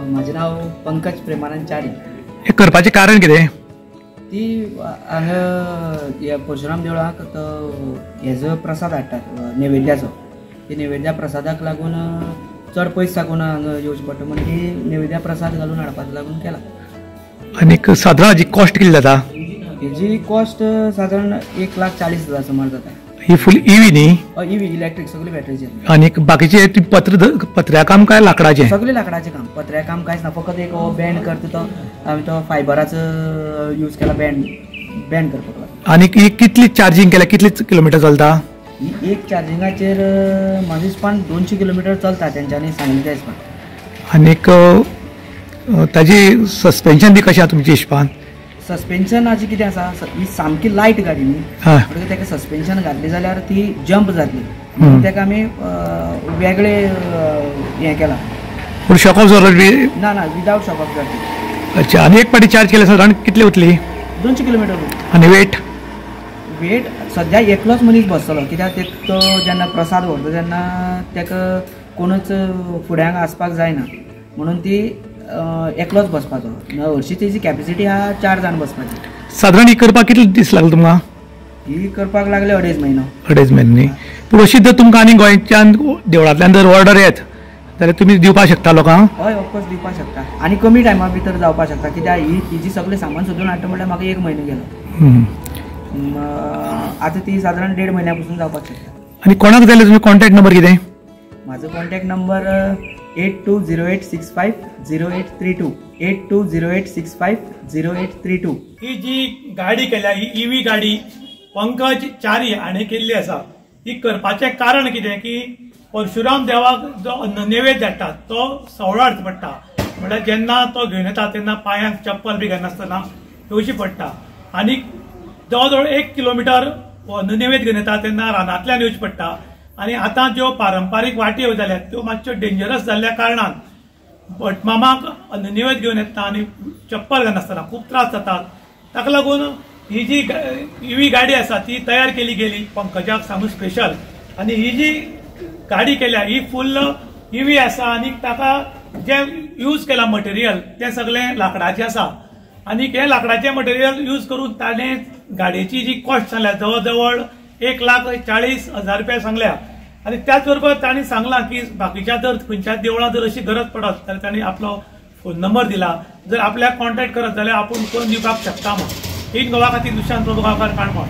म्हजें नांव पंकज प्रेमानंद च्यारी। हे करपाचें कारण कितें? ती हांगा परशुराम देवळाक हेजो प्रसाद हाडटात नैवेद्याचो। ती नैवेद्या प्रसादाक लागून चड पयस साकून हांगा येवचें पडटा म्हणून ती नैवेद्या प्रसाद घालून हाडपाक लागून केला। आनीक सादारण हाजी कॉस्ट कितली जाता? हेजी कॉस्ट सादारण 1,40,000 सुमार जाता। ही फूल ईवी न्ही? ईवी इलेक्ट्रीक, सगळे बॅटरीचे। आनीक बाकीचे पत्र्या काम काय लाकडाचें? सगळे लाकडाचें काम, पत्र्या काम कांयच ना। फकत एक बँड करता तो आमी तो फायबराचो यूज केला बँड करपाक लागून। आनीक ही कितली चार्जिंग केल्या, कितले किलोमिटर चलता? ही एक चार्जिंगाचेर म्हाज्या हिसपान 200 किलोमिटर चलता, तेंच्यांनी सांगलें त्या हिसपान। आनीक ताजी सस्पेन्शन बी कशें आसा तुमच्या हिसपान? सस्पेन्शन हाजी कितें आसा, ही सामकी लायट गाडी न्ही, म्हणटकीर ताका सस्पेन्शन घातली जाल्यार ती जंप जातली, म्हणून ताका आमी वेगळे हें केलां। पूण शॉक ऑब्जर्वर बी ना विदाउट शॉक ऑब्जर्वर। अच्छा, आनी एक पाटी चार्ज केल्यार सादारण कितली वतली? 200 किलोमिटर। आनी वेट सद्या एकलोच मनीस बसतलो, कित्याक तो जेन्ना प्रसाद व्हरता तेन्ना ताका कोणूच फुड्यांक आसपाक जायना, म्हणून ती एकलोच बसपाचो। हरशी तेजी कॅपेसिटी आहा 4 जाण बसपाची। सादारण ही करपाक कितले दीस लागले तुमकां? ही करपाक लागले 2.5 म्हयनो। 2.5 म्हयने न्ही? पूण अशी जर तुमकां आनी गोंयच्यान देवळांतल्यान जर ऑर्डर येत जाल्यार तुमी दिवपाक शकता लोकांक? हय, ऑफकोर्स दिवपाक शकता, आनी कमी टायमा भितर जावपाक शकता, कित्याक हिजी सगळें सामान सोदून हाडटा म्हणल्यार म्हाका 1 म्हयनो गेलो। आतां ती सादारण 1.5 म्हयन्या पसून जावपाक शकता। आनी कोणाक जाय तुमी कॉन्टॅक्ट नंबर कितें? म्हाजो कॉन्टॅक्ट नंबर 8208650832 8208650832। ही जी गाडी केल्या, ही ईवी गाडी पंकज च्यारी हाणें केल्ली आसा। ही करपाचें कारण कितें की परशुराम देवाक जो अन्न नैवेद्य धाडटा तो सवळो हाडचो पडटा, म्हळ्यार जेन्ना तो घेवन येता तेन्ना पांयांक चप्पल बी घालनासतना येवची पडटा। आनी जवळ जवळ 1 किलोमिटर अन्न नैवेद्य घेवन येता तेन्ना रानांतल्यान येवचें पडटा। आनी आतां ज्यो पारंपारीक वाटयो जाल्यात त्यो मातश्यो डेंजरस जाल्ल्या कारणान भटमामाक अन्न नैवेद्य घेवन येता आनी चप्पल घालनासतना खूब त्रास जातात। ताका लागून ही जी ईवी गाडी आसा ती तयार केली गेली पंकजाक सांगून स्पेशल। आनी ही जी गाडी केल्या ही फुल्ल ईवी आसा आनी ताका जे यूज केला मटेरियल तें सगळें लाकडाचें आसा। आनी हे लाकडाचें मटेरियल यूज करून ताणें गाडयेची जी कॉस्ट सांगल्या जवळ जवळ 1,40,000 रुपया सांगल्या। आनी त्याच बरोबर तांणी सांगलां की बाकीच्या जर खंयच्या देवळां जर अशी गरज पडत जाल्यार तांणी आपलो फोन नंबर दिला, जर आपल्याक कॉन्टॅक्ट करत जाल्यार आपूण करून दिवपाक शकता म्हणून। इन गोवा खातीर दुशांत प्रभू गांवकार काणकोण।